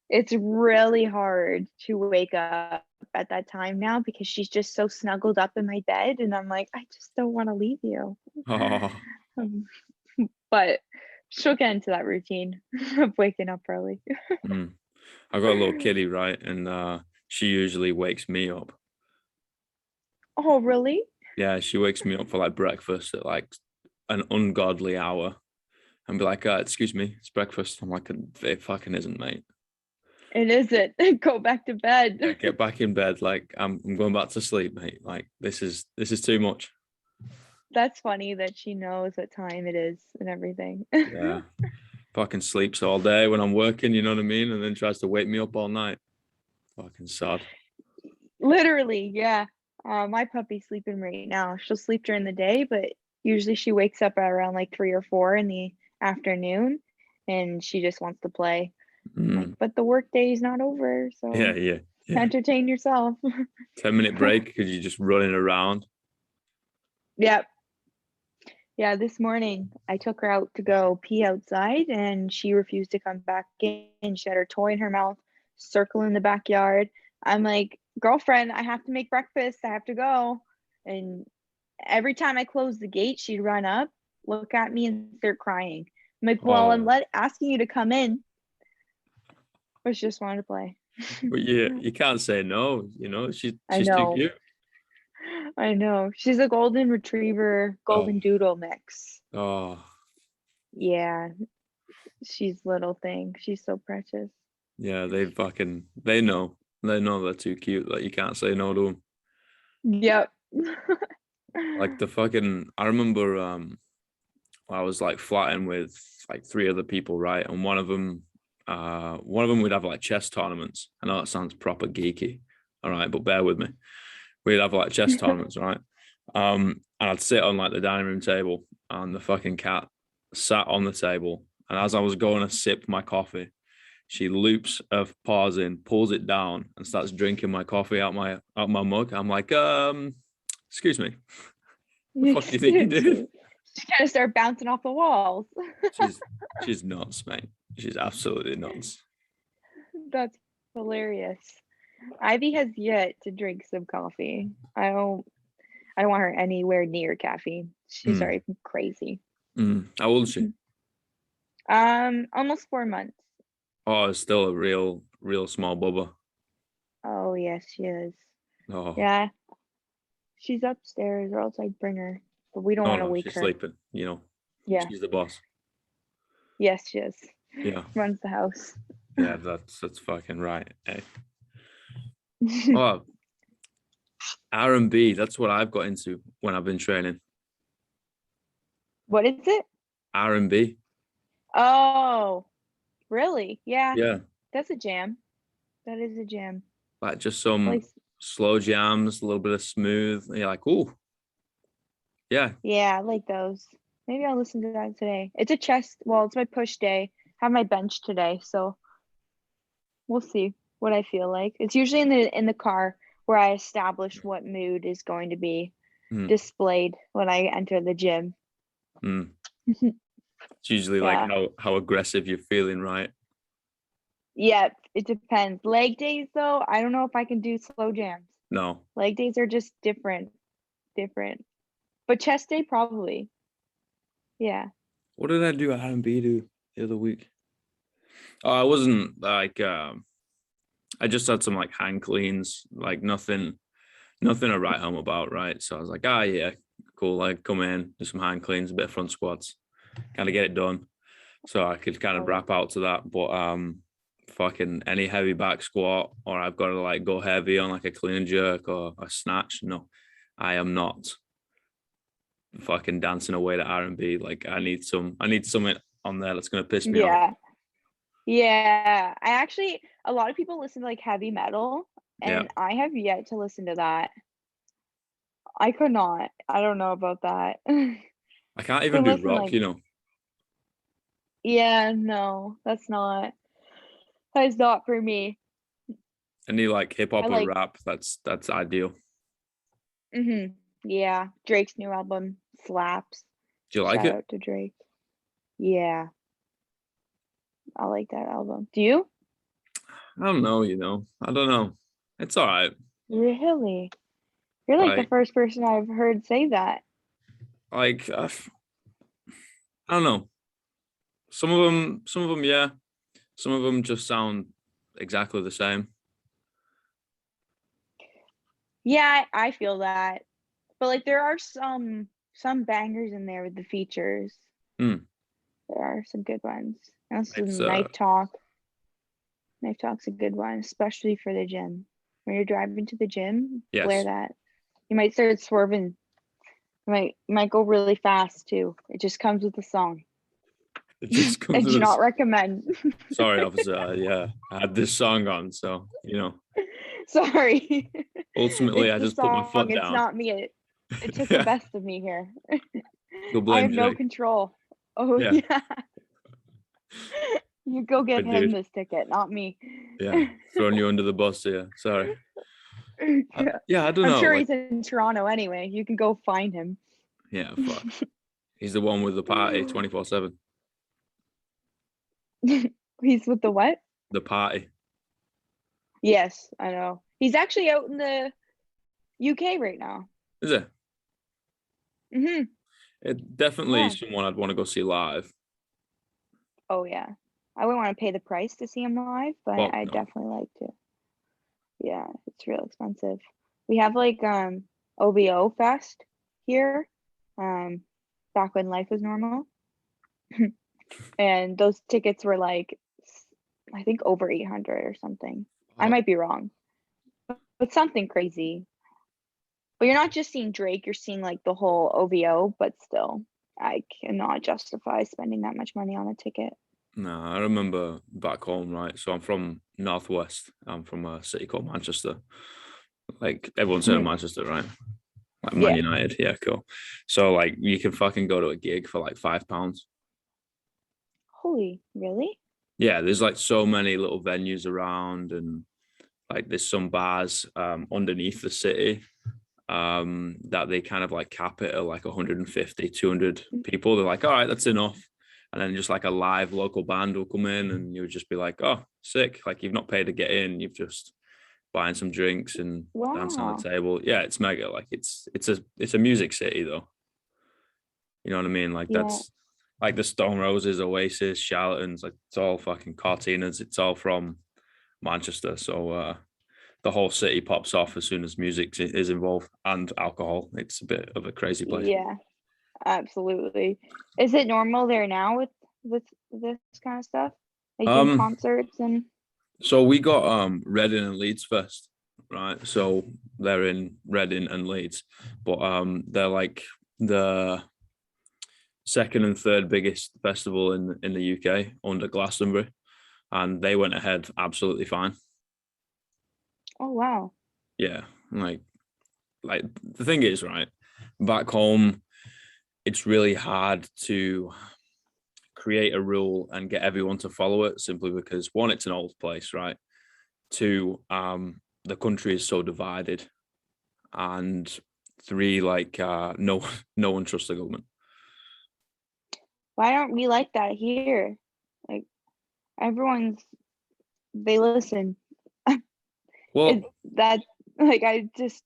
it's really hard to wake up at that time now because she's just so snuggled up in my bed and I'm like, I just don't want to leave you. oh. Um, but she'll get into that routine of waking up early. Mm. I got a little kitty, right? And she usually wakes me up. Oh, really? Yeah, she wakes me up for like breakfast at like an ungodly hour and be like, excuse me, it's breakfast. I'm like, it fucking isn't, mate. It isn't. Go back to bed. Yeah, get back in bed. Like I'm going back to sleep, mate. Like this is too much. That's funny that she knows what time it is and everything. Yeah. Fucking sleeps all day when I'm working, you know what I mean? And then tries to wake me up all night. Fucking sad. Literally, yeah. My puppy's sleeping right now. She'll sleep during the day, but usually she wakes up at around like 3 or 4 in the afternoon and she just wants to play. Like, but the work day is not over, so Yeah. entertain yourself. 10-minute break because you're just running around. Yep. Yeah, this morning I took her out to go pee outside and she refused to come back in. She had her toy in her mouth, circling the backyard. I'm like, girlfriend, I have to make breakfast. I have to go. And every time I close the gate, she'd run up, look at me, and start crying. I'm like, well, I'm asking you to come in. But she just wanted to play. But you can't say no, you know, she's too know. cute. I know. She's a golden retriever, golden doodle mix. Oh. Yeah. She's little thing. She's so precious. Yeah, they know. They know they're too cute that you can't say no to them. Yep. Like I remember I was like flatting with like 3 other people, right? And one of them would have like chess tournaments. I know that sounds proper geeky, all right, but bear with me. We'd have like chess tournaments, right? And I'd sit on like the dining room table, and the fucking cat sat on the table. And as I was going to sip my coffee, she loops her paws in, pulls it down, and starts drinking my coffee out my mug. I'm like, excuse me. What the fuck do you think you did? She kind of started bouncing off the walls. She's nuts, mate. She's absolutely nuts. That's hilarious. Ivy has yet to drink some coffee. I don't want her anywhere near caffeine. She's already crazy. How old is she? Almost 4 months. Oh, it's still a real small bubba. Oh yes, she is. Oh yeah. She's upstairs, or else I'd bring her. But we don't want to wake she's her. Sleeping, you know. Yeah. She's the boss. Yes, she is. Yeah. Runs the house. Yeah, that's fucking right. Hey. Oh, R&B, that's what I've got into when I've been training. What is it? R&B. Oh, really? Yeah. Yeah. That's a jam. That is a jam. Like just some slow jams, a little bit of smooth. And you're like, ooh. Yeah. Yeah, I like those. Maybe I'll listen to that today. It's a chest. Well, it's my push day. I have my bench today, so we'll see what I feel like. It's usually in the car where I establish what mood is going to be displayed when I enter the gym. It's usually like how aggressive you're feeling, right? Yeah, it depends. Leg days, though, I don't know if I can do slow jams. No. Leg days are just different. But chest day, probably. Yeah. What did I do at R&B the other week? Oh, I wasn't like I just had some like hand cleans, like nothing to write home about, right? So I was like, yeah, cool. Like come in, do some hand cleans, a bit of front squats, kind of get it done. So I could kind of wrap out to that. But fucking any heavy back squat, or I've got to like go heavy on like a clean and jerk or a snatch. No, I am not fucking dancing away to R&B. Like I need something on there that's gonna piss me off. Yeah. I actually, a lot of people listen to like heavy metal, and I have yet to listen to that. I could not. I don't know about that. I can't even do rock, you know. Yeah, no, that's not for me. Any like hip hop or rap, that's ideal. Yeah, Drake's new album slaps. Do you like it? Shout out to Drake. Yeah, I like that album. Do you? I don't know, you know. I don't know. It's all right. Really? You're like the first person I've heard say that. Like, I don't know. Some of them, yeah. Some of them just sound exactly the same. Yeah, I feel that. But like there are some bangers in there with the features. Mm. There are some good ones. And It's some Knife Talk. Knife Talk's a good one, especially for the gym. When you're driving to the gym, blare yes. that. You might start swerving. You might go really fast too. It just comes with the song. It just I comes do with not us. recommend. Sorry, officer. Yeah, I had this song on, so Sorry. ultimately, It's I the just put my song. foot It's down. not me. It took the Yeah, best of me here. go I blame have no Jake. control. Oh Yeah, yeah. You go get good him dude. this ticket, not me. Yeah, throwing you under the bus here. Sorry. Yeah, I don't I'm know. sure Like, he's in Toronto anyway. You can go find him. yeah, fuck. He's the one with the party 24/7. He's with the what? The party. Yes, I know. He's actually out in the UK right now. Is it? Mhm. It definitely Yeah. someone I'd want to go see live. Oh yeah. I wouldn't want to pay the price to see him live, but Fuck I no. definitely like to. Yeah, it's real expensive. We have like OVO Fest here, um, back when life was normal. And those tickets were like I think over 800 or something. I Oh, might be wrong, but something crazy. But you're not just seeing Drake, you're seeing like the whole OVO, but still, I cannot justify spending that much money on a ticket. no, I remember back home, right? So I'm from Northwest. I'm from a city called Manchester. Like everyone's heard of Manchester, right? Like Man Yeah. United. Yeah, cool. So like you can fucking go to a gig for like £5. Holy, really? Yeah, there's like so many little venues around, and like there's some bars underneath the city that they kind of like cap it at like 150, 200 people. They're like, all right, that's enough. And then just like a live local band will come in and you would just be like, oh, sick. Like you've not paid to get in. You've just buying some drinks and dancing on the Wow. table. Yeah, it's mega. Like it's a music city though. You know what I mean? Like Yeah. that's like the Stone Roses, Oasis, Charlatans, like it's all fucking cartooners. It's all from Manchester. So the whole city pops off as soon as music is involved and alcohol. It's a bit of a crazy place. Yeah, absolutely. Is it normal there now with this kind of stuff? Like doing Um, concerts and so we got Reading and Leeds first, right? So they're in Reading and Leeds, but they're like the second and third biggest festival in the UK under Glastonbury, and they went ahead absolutely fine. oh wow. Yeah, like the thing is, right, back home, it's really hard to create a rule and get everyone to follow it simply because one, it's an old place, right? Two, the country is so divided, and three, like no one trusts the government. Why don't we like that here? Like everyone's they listen. It Well, that like I just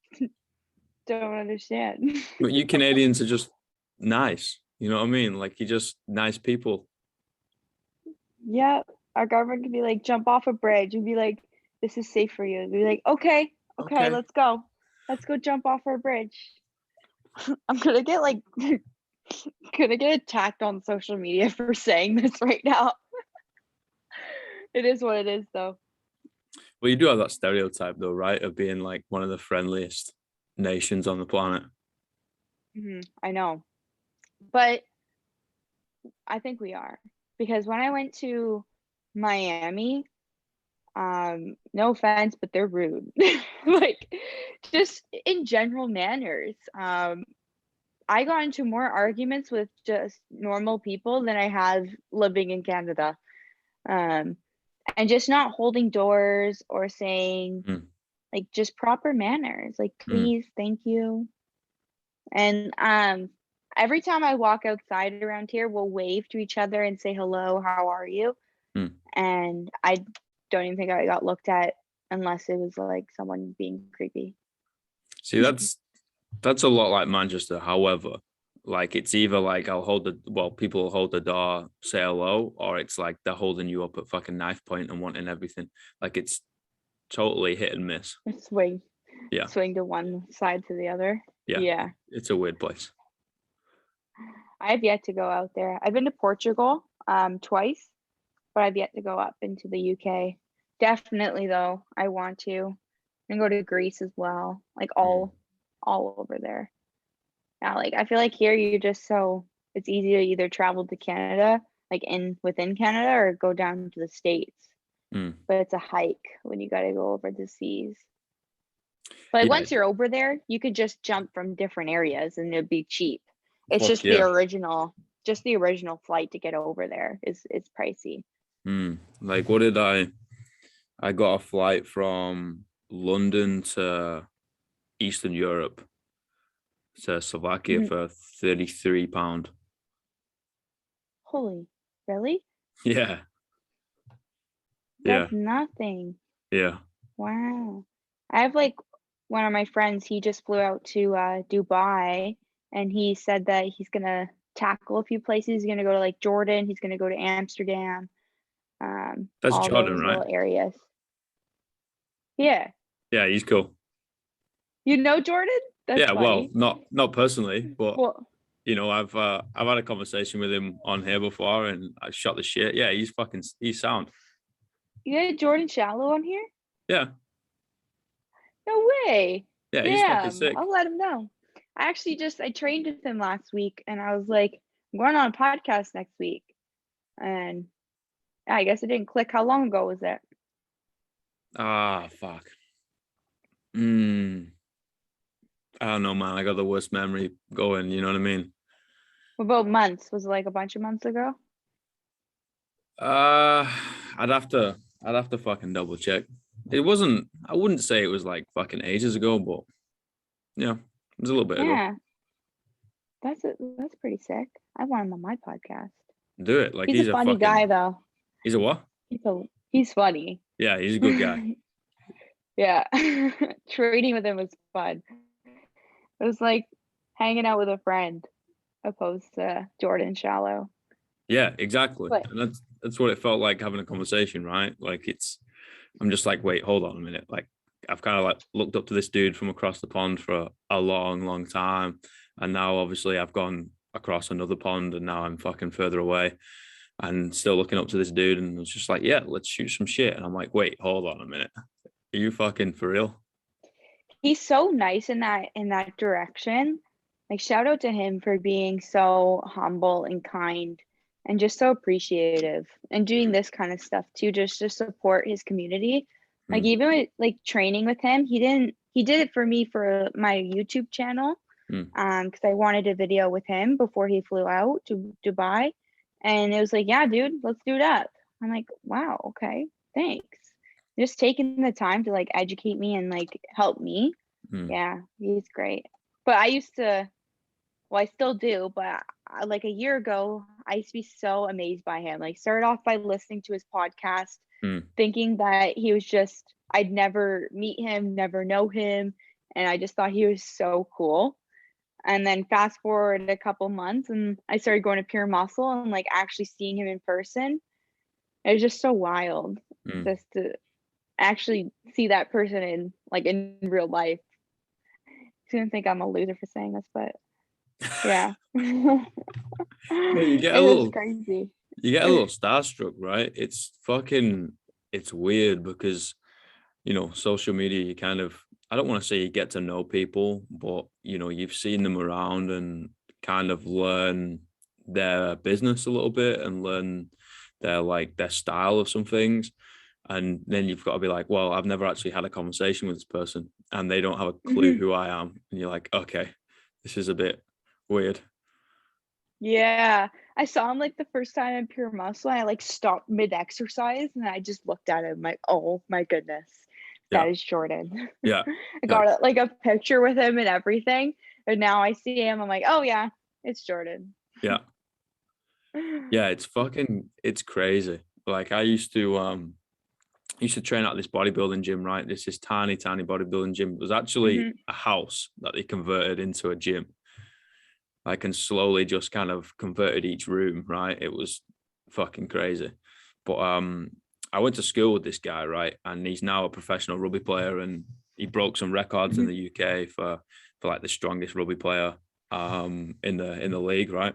don't understand. but you Canadians are just nice. You know what I mean? Like you're just nice people. Yeah, our government could be like, jump off a bridge and be like, this is safe for you. And be like, okay, okay, Okay. let's go. Let's go jump off our bridge. I'm gonna get like gonna get attacked on social media for saying this right now. It is what it is though. Well, you do have that stereotype though, right? Of being like one of the friendliest nations on the planet. I know. But I think we are. Because when I went to Miami, no offense, but they're rude. Like just in general manners. I got into more arguments with just normal people than I have living in Canada. Um, and just not holding doors or saying Mm, like just proper manners, like mm, please, thank you. And every time I walk outside around here, we'll wave to each other and say hello, how are you? mm. And I don't even think I got looked at unless it was like someone being creepy. See, that's a lot like Manchester. However, like it's either like people will hold the door, say hello, or it's like they're holding you up at fucking knife point and wanting everything. Like it's totally hit and miss. It's way. Yeah. Swing to one side to the other. Yeah. Yeah. It's a weird place. I've yet to go out there. I've been to Portugal twice, but I've yet to go up into the UK. Definitely though, I want to. And go to Greece as well. Like all over there. Yeah, like I feel like here you just it's easy to either travel to Canada, like within Canada, or go down to the States. But it's a hike when you gotta go over the seas. But like, Yeah. once you're over there, you could just jump from different areas and it'd be cheap. It's just yeah. the original flight to get over there is pricey. Like what did I got a flight from London to Eastern Europe to Slovakia for £33. Holy, really? Yeah. That's nothing. Yeah. Wow. I have like one of my friends, he just flew out to Dubai, and he said that he's gonna tackle a few places. He's gonna go to like Jordan, he's gonna go to Amsterdam, That's all Jordan, those right? little areas. Yeah. Yeah, he's cool. You know Jordan? That's funny. Well, not personally, but well, I've had a conversation with him on here before, and I shot the shit. Yeah, he's sound. you had Jordan Shallow on here? Yeah. No way. Yeah, he's fucking sick. I'll let him know. I trained with him last week, and I was like, I'm going on a podcast next week. And I guess it didn't click. How long ago was that? Ah, fuck. I don't know, man. I got the worst memory going. You know what I mean? What about months? Was it like a bunch of months ago? I'd have to fucking double check. It wasn't. I wouldn't say it was like fucking ages ago, but yeah, it was a little bit ago. Yeah, that's pretty sick. I want him on my podcast. Do it. Like he's a funny guy, though. He's a what? He's funny. Yeah, he's a good guy. Yeah, trading with him was fun. It was like hanging out with a friend, opposed to Jordan Shallow. Yeah, exactly. And that's what it felt like, having a conversation, right? Like I'm just like, wait, hold on a minute. Like I've kind of like looked up to this dude from across the pond for a long, long time. And now obviously I've gone across another pond and now I'm fucking further away and still looking up to this dude. And it's just like, yeah, let's shoot some shit. And I'm like, wait, hold on a minute. Are you fucking for real? He's so nice in that direction. Like shout out to him for being so humble and kind and just so appreciative and doing this kind of stuff too, just to support his community. Like even with like training with him, he did it for me for my YouTube channel. Because I wanted a video with him before he flew out to Dubai. And it was like, yeah, dude, let's do it up. I'm like, wow, okay, thanks. Just taking the time to like educate me and like help me. Yeah, he's great. But I still do, but like a year ago, I used to be so amazed by him. Like started off by listening to his podcast, thinking that he was I'd never meet him, never know him. And I just thought he was so cool. And then fast forward a couple months and I started going to Pure Muscle and like actually seeing him in person. It was just so wild just to actually see that person in real life. I don't think I'm a loser for saying this, but yeah. You get crazy. You get a little starstruck, right? It's weird because, social media, you kind of, I don't want to say you get to know people, but, you've seen them around and kind of learn their business a little bit and learn their style of some things. And then you've got to be like, well, I've never actually had a conversation with this person and they don't have a clue who I am. And you're like, okay, this is a bit weird. Yeah. I saw him like the first time in Pure Muscle. I like stopped mid-exercise and I just looked at him like, oh my goodness, that is Jordan. Yeah. I got like a picture with him and everything. And now I see him, I'm like, oh yeah, it's Jordan. Yeah. Yeah, it's crazy. Like I used to train at this bodybuilding gym, right? This tiny bodybuilding gym. It was actually a house that they converted into a gym. I can slowly just kind of converted each room, right? It was fucking crazy. But I went to school with this guy, right? And he's now a professional rugby player and he broke some records in the UK for like the strongest rugby player in the league, right?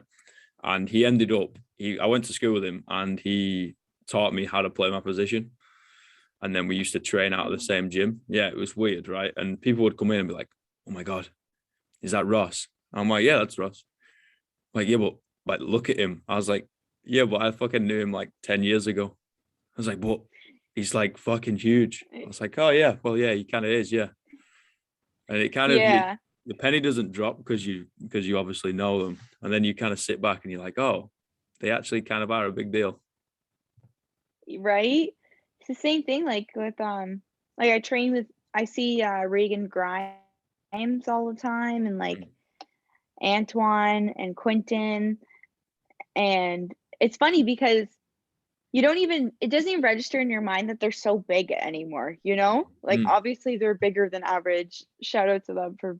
And he ended up, I went to school with him and he taught me how to play my position. And then we used to train out of the same gym. Yeah, it was weird, right? And people would come in and be like, "Oh my God, is that Ross?" And I'm like, "Yeah, that's Ross." Like, yeah, but like, look at him. I was like, "Yeah, but I fucking knew him like 10 years ago." I was like, "But he's like fucking huge." I was like, "Oh yeah, well, yeah, he kind of is, yeah." And it kind of, Yeah. the penny doesn't drop because you obviously know them. And then you kind of sit back and you're like, "Oh, they actually kind of are a big deal." Right? It's the same thing like with like I see Regan Grimes all the time, and like Antoine and Quentin, and it's funny because it doesn't even register in your mind that they're so big anymore, you know? Like obviously they're bigger than average. Shout out to them for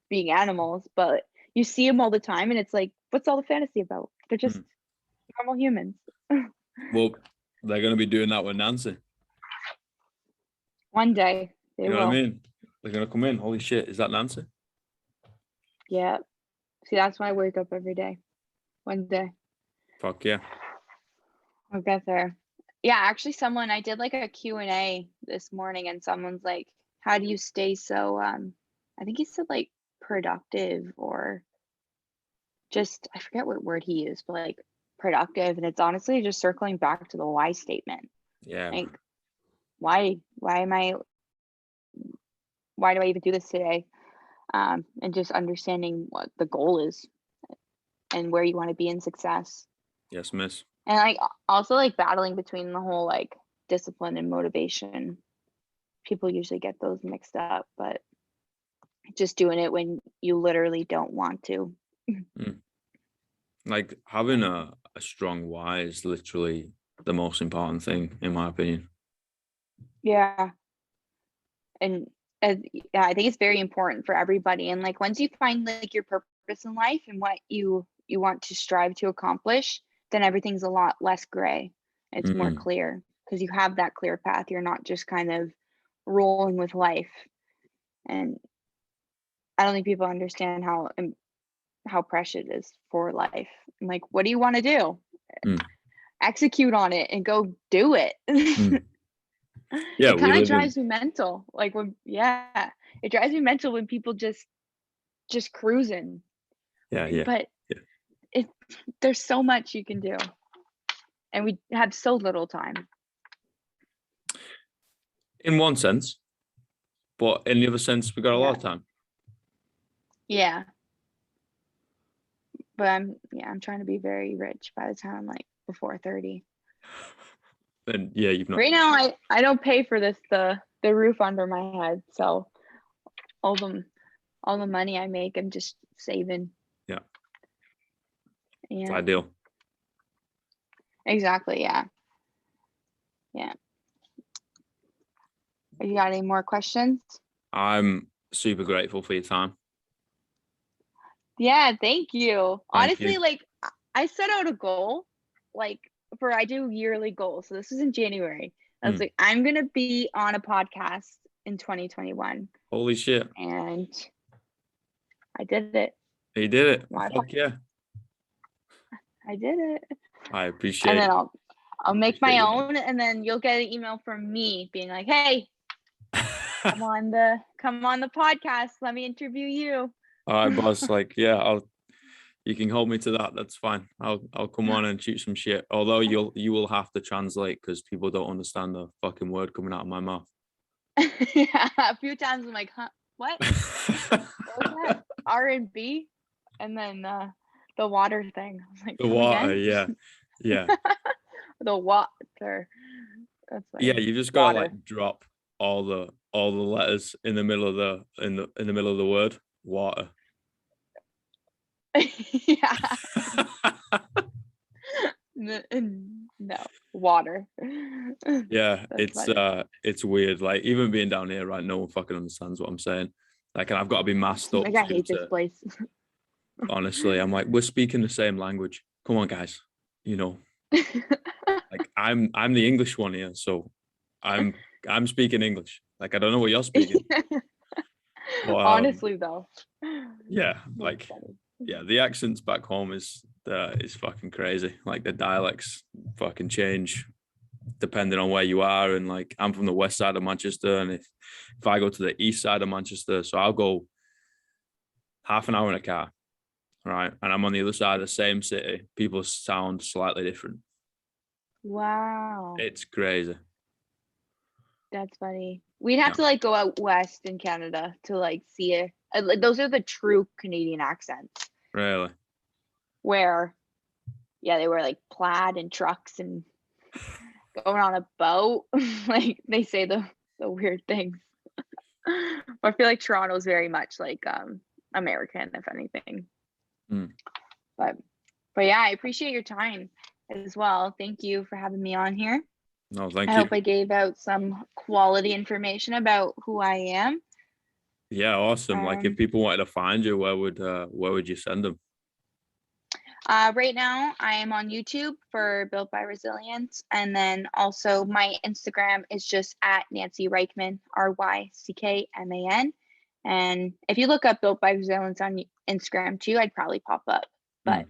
being animals, but you see them all the time and it's like, what's all the fantasy about? They're just normal humans. Well, they're going to be doing that with Nancy. One day they You know will. what I mean? They're going to come in. Holy shit, is that Nancy? Yeah. See, that's why I wake up every day. One day. Fuck yeah. I'll get there. Yeah, actually I did like a Q&A this morning and someone's like, how do you stay so I think he said like productive, or just I forget what word he used, but like productive, and it's honestly just circling back to the why statement. Yeah. Like why do I even do this today? And just understanding what the goal is and where you want to be in success. Yes, miss. And like also like battling between the whole like discipline and motivation. People usually get those mixed up, but just doing it when you literally don't want to. Like having a strong why is literally the most important thing, in my opinion. Yeah. And yeah, I think it's very important for everybody. And like once you find like your purpose in life and what you want to strive to accomplish, then everything's a lot less gray. It's more clear because you have that clear path. You're not just kind of rolling with life. And I don't think people understand how precious it is for life. I'm like, what do you want to do? Execute on it and go do it. Yeah, it kind of drives me mental. Like it drives me mental when people just cruising. Yeah. But there's so much you can do, and we have so little time. In one sense, but in the other sense, we got a lot of time. Yeah. But I'm trying to be very rich by the time I'm like before 30. And yeah, you've not. Right now, I don't pay for this the roof under my head, so all the money I make, I'm just saving. Yeah. Yeah. It's ideal. Exactly. Yeah. Yeah. Have you got any more questions? I'm super grateful for your time. Yeah, thank you. Honestly, you. like I set out a goal, like I do yearly goals. So this was in January. I was like, I'm gonna be on a podcast in 2021. Holy shit. And I did it. You did it. Fuck yeah. I did it. I appreciate it. And then I'll make my own, and then you'll get an email from me being like, hey, come on the podcast. Let me interview you. All right, boss. Like, yeah, you can hold me to that. That's fine. I'll come on and shoot some shit. Although you will have to translate because people don't understand the fucking word coming out of my mouth. Yeah, a few times I'm like, huh, what? What was that? R&B, and then the water thing. I was like, the water, again? yeah. The water. That's like yeah. You just gotta like drop all the letters in the middle of the in the middle of the word. Water. Yeah. No, water. Yeah, it's weird. Like even being down here, right? No one fucking understands what I'm saying. Like, and I've got to be masked up. Like I hate this place. Honestly, I'm like, we're speaking the same language. Come on, guys. You know, like I'm the English one here, so I'm speaking English. Like I don't know what you're speaking. But, honestly though. Yeah, like yeah, the accents back home is fucking crazy. Like the dialects fucking change depending on where you are. And like I'm from the west side of Manchester, and if I go to the east side of Manchester, so I'll go half an hour in a car, right? And I'm on the other side of the same city. People sound slightly different. Wow. It's crazy. That's funny. We'd have to like go out west in Canada to like see it. Those are the true Canadian accents. Really? Where, yeah, they wear like plaid and trucks and going on a boat. Like they say the weird things. I feel like Toronto's very much like American, if anything. But yeah, I appreciate your time as well. Thank you for having me on here. No, thank I you. hope I gave out some quality information about who I am. Yeah, awesome. Like if people wanted to find you, where would you send them? Right now, I am on YouTube for Built by Resilience, and then also my Instagram is just at Nancy Ryckman, Ryckman. And if you look up Built by Resilience on Instagram too, I'd probably pop up. But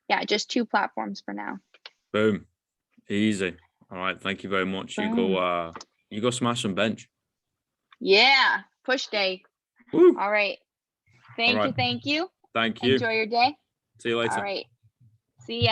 yeah, just 2 platforms for now. Boom, easy. All right, thank you very much. Boom. You go smash some bench. Yeah, push day. Woo. All right. Thank you. Thank you. Enjoy your day. See you later. All right. See ya.